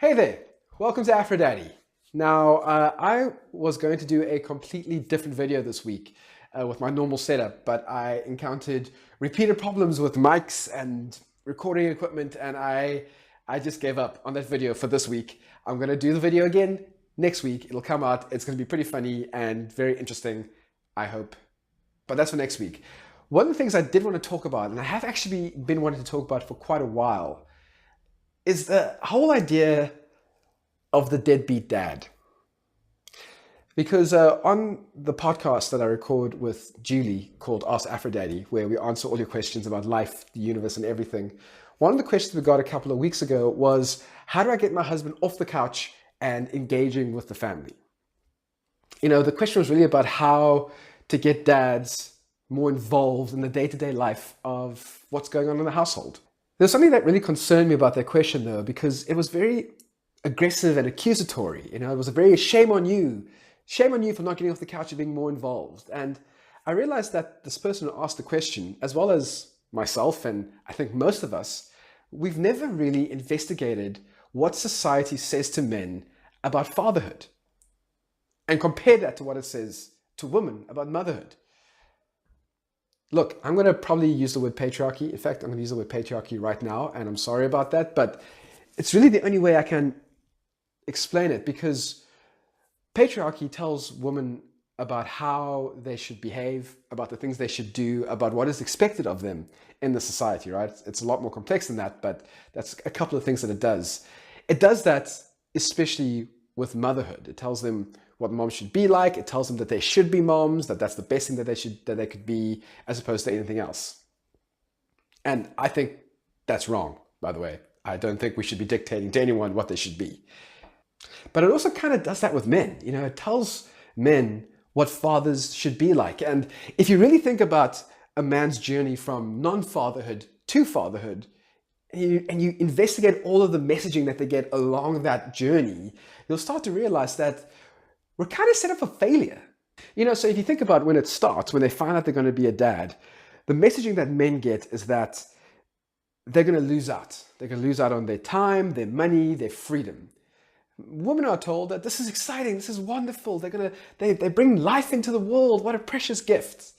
Hey there, welcome to Aphrodaddy. Now, I was going to do a completely different video this week with my normal setup, but I encountered repeated problems with mics and recording equipment, and I just gave up on that video for this week. I'm going to do the video again next week. It'll come out. It's going to be pretty funny and very interesting, I hope. But that's for next week. One of the things I did want to talk about, and I have actually been wanting to talk about for quite a while, is the whole idea of the deadbeat dad. Because on the podcast that I record with Julie called Ask Aphrodaddy, where we answer all your questions about life, the universe, and everything, one of the questions we got a couple of weeks ago was, how do I get my husband off the couch and engaging with the family? You know, the question was really about how to get dads more involved in the day-to-day life of what's going on in the household. There's something that really concerned me about that question, though, because it was very aggressive and accusatory. You know, it was a very shame on you for not getting off the couch and being more involved. And I realized that this person who asked the question, as well as myself, and I think most of us, we've never really investigated what society says to men about fatherhood and compared that to what it says to women about motherhood. Look, I'm going to probably use the word patriarchy. In fact, I'm going to use the word patriarchy right now, and I'm sorry about that, but it's really the only way I can explain it, because patriarchy tells women about how they should behave, about the things they should do, about what is expected of them in the society, right? It's a lot more complex than that, but that's a couple of things that it does. It does that especially with motherhood. It tells them what moms should be like. It tells them that they should be moms, that that's the best thing that they could be, as opposed to anything else. And I think that's wrong, by the way. I don't think we should be dictating to anyone what they should be. But it also kind of does that with men. You know, it tells men what fathers should be like. And if you really think about a man's journey from non-fatherhood to fatherhood, and you investigate all of the messaging that they get along that journey, you'll start to realize that we're kind of set up for failure. You know, so if you think about when it starts, when they find out they're going to be a dad, the messaging that men get is that they're going to lose out. They're going to lose out on their time, their money, their freedom. Women are told that this is exciting, this is wonderful. They bring life into the world. What a precious gift.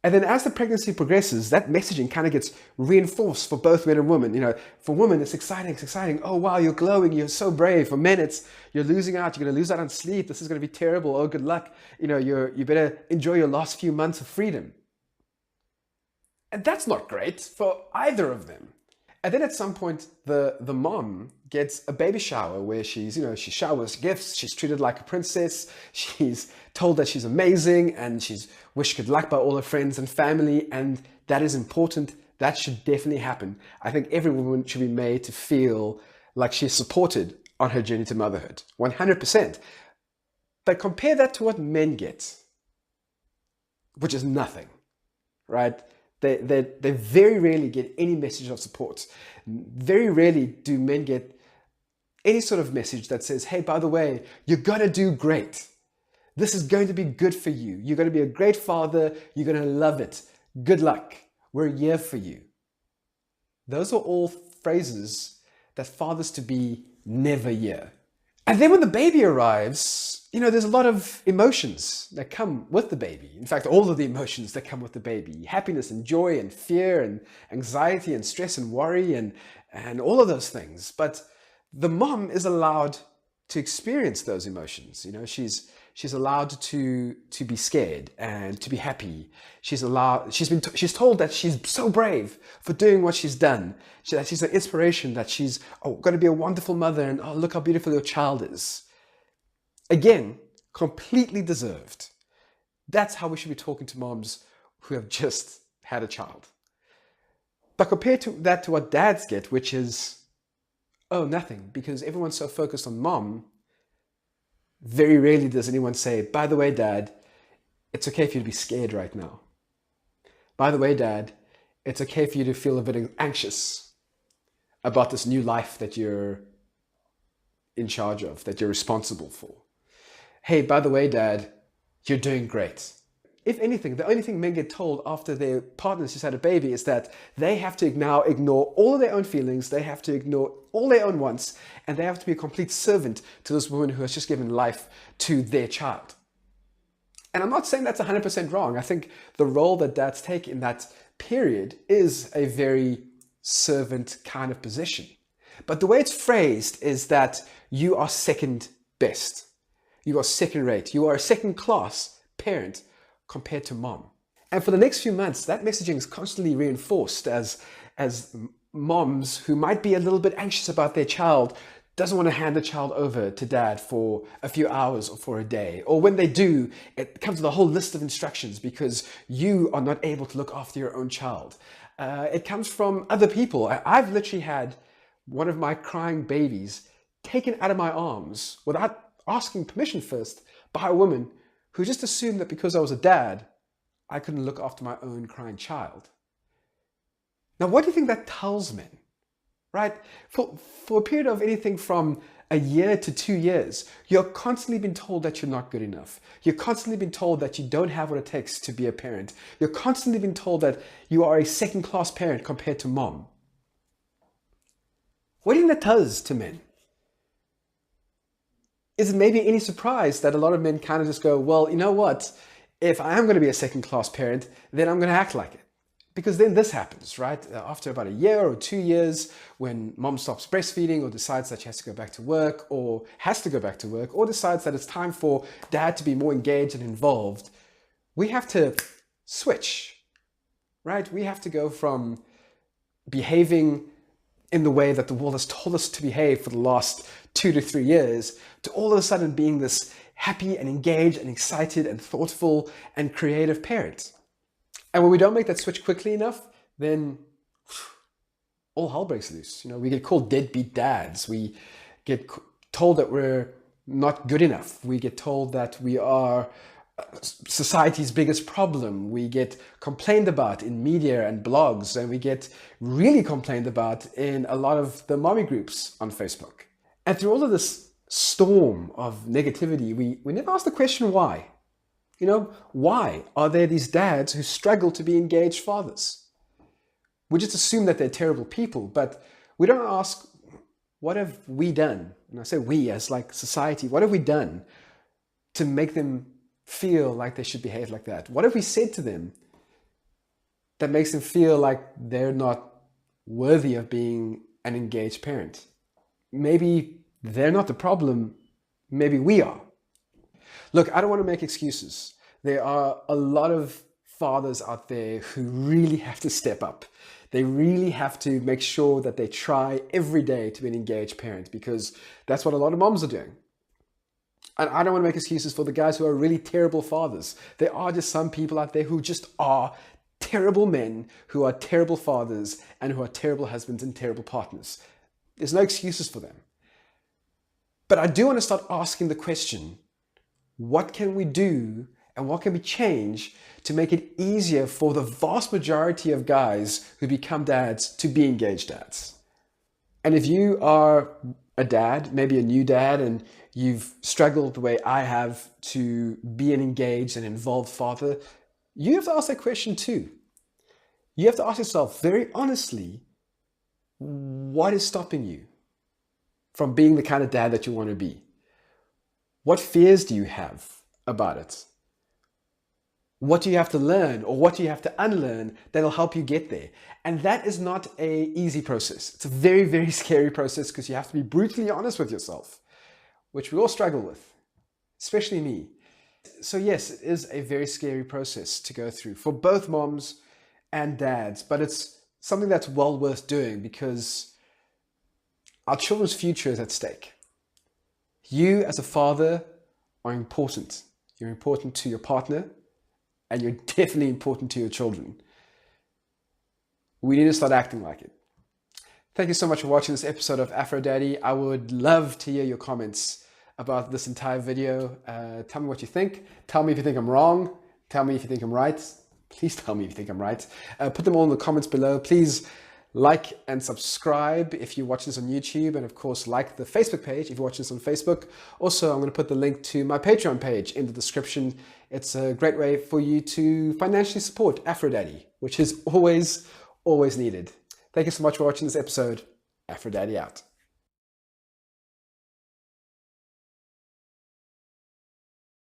And then as the pregnancy progresses, that messaging kind of gets reinforced for both men and women. You know, for women, it's exciting, it's exciting. Oh, wow, you're glowing, you're so brave. For men, it's you're losing out, you're going to lose out on sleep. This is going to be terrible. Oh, good luck. You know, you better enjoy your last few months of freedom. And that's not great for either of them. And then at some point, the mom gets a baby shower where she showers gifts, she's treated like a princess, she's told that she's amazing, and she's wished good luck by all her friends and family, and that is important. That should definitely happen. I think every woman should be made to feel like she's supported on her journey to motherhood, 100%. But compare that to what men get, which is nothing, right? They very rarely get any message of support. Very rarely do men get any sort of message that says, hey, by the way, you're going to do great. This is going to be good for you. You're going to be a great father. You're going to love it. Good luck. We're here for you. Those are all phrases that fathers-to-be never hear. And then when the baby arrives, you know, there's a lot of emotions that come with the baby. In fact, all of the emotions that come with the baby. Happiness and joy and fear and anxiety and stress and worry and all of those things. But the mom is allowed to experience those emotions. You know, she's allowed to be scared and to be happy. She's told that she's so brave for doing what she's done. That she's an inspiration, that she's going to be a wonderful mother, and look how beautiful your child is. Again, completely deserved. That's how we should be talking to moms who have just had a child. But compared to that to what dads get, which is, nothing, because everyone's so focused on mom, very rarely does anyone say, by the way, dad, it's okay for you to be scared right now. By the way, dad, it's okay for you to feel a bit anxious about this new life that you're in charge of, that you're responsible for. Hey, by the way, dad, you're doing great. If anything, the only thing men get told after their partners just had a baby is that they have to now ignore all of their own feelings, they have to ignore all their own wants, and they have to be a complete servant to this woman who has just given life to their child. And I'm not saying that's 100% wrong. I think the role that dads take in that period is a very servant kind of position. But the way it's phrased is that you are second best. You are second rate. You are a second class parent compared to mom. And for the next few months, that messaging is constantly reinforced as moms who might be a little bit anxious about their child doesn't want to hand the child over to dad for a few hours or for a day. Or when they do, it comes with a whole list of instructions because you are not able to look after your own child. It comes from other people. I've literally had one of my crying babies taken out of my arms without asking permission first by a woman who just assumed that because I was a dad, I couldn't look after my own crying child. Now, what do you think that tells men? Right? For a period of anything from a year to 2 years, you're constantly being told that you're not good enough. You're constantly being told that you don't have what it takes to be a parent. You're constantly being told that you are a second-class parent compared to mom. What do you think that does to men? Is it maybe any surprise that a lot of men kind of just go, well, you know what? If I am going to be a second-class parent, then I'm going to act like it. Because then this happens, right? After about a year or 2 years, when mom stops breastfeeding or decides that she has to go back to work or decides that it's time for dad to be more engaged and involved, we have to switch, right? We have to go from behaving in the way that the world has told us to behave for the last 2 to 3 years to all of a sudden being this happy and engaged and excited and thoughtful and creative parent. And when we don't make that switch quickly enough, then all hell breaks loose. You know, we get called deadbeat dads. We get told that we're not good enough. We get told that we are society's biggest problem. We get complained about in media and blogs, and we get really complained about in a lot of the mommy groups on Facebook. And through all of this storm of negativity, we never ask the question why. You know, why are there these dads who struggle to be engaged fathers? We just assume that they're terrible people, but we don't ask, what have we done? And I say we as like society, what have we done to make them feel like they should behave like that? What have we said to them that makes them feel like they're not worthy of being an engaged parent? Maybe they're not the problem, maybe we are. Look, I don't want to make excuses. There are a lot of fathers out there who really have to step up. They really have to make sure that they try every day to be an engaged parent, because that's what a lot of moms are doing. And I don't want to make excuses for the guys who are really terrible fathers. There are just some people out there who just are terrible men, who are terrible fathers, and who are terrible husbands and terrible partners. There's no excuses for them. But I do want to start asking the question, what can we do and what can we change to make it easier for the vast majority of guys who become dads to be engaged dads? And if you are a dad, maybe a new dad, and you've struggled the way I have to be an engaged and involved father, you have to ask that question too. You have to ask yourself very honestly, what is stopping you from being the kind of dad that you want to be? What fears do you have about it? What do you have to learn, or what do you have to unlearn that'll help you get there? And that is not an easy process. It's a very, very scary process because you have to be brutally honest with yourself, which we all struggle with, especially me. So yes, it is a very scary process to go through for both moms and dads, but it's something that's well worth doing because our children's future is at stake. You as a father are important. You're important to your partner, and you're definitely important to your children. We need to start acting like it. Thank you so much for watching this episode of Afro Daddy. I would love to hear your comments about this entire video. Tell me what you think. Tell me if you think I'm wrong. Tell me if you think I'm right. Please tell me if you think I'm right. Put them all in the comments below. Please Like and subscribe if you watch this on YouTube, and of course like the Facebook page if you watch this on Facebook. Also, I'm going to put the link to my Patreon page in the description. It's a great way for you to financially support Aphrodaddy, which is always needed. Thank you so much for watching this episode. Aphrodaddy out.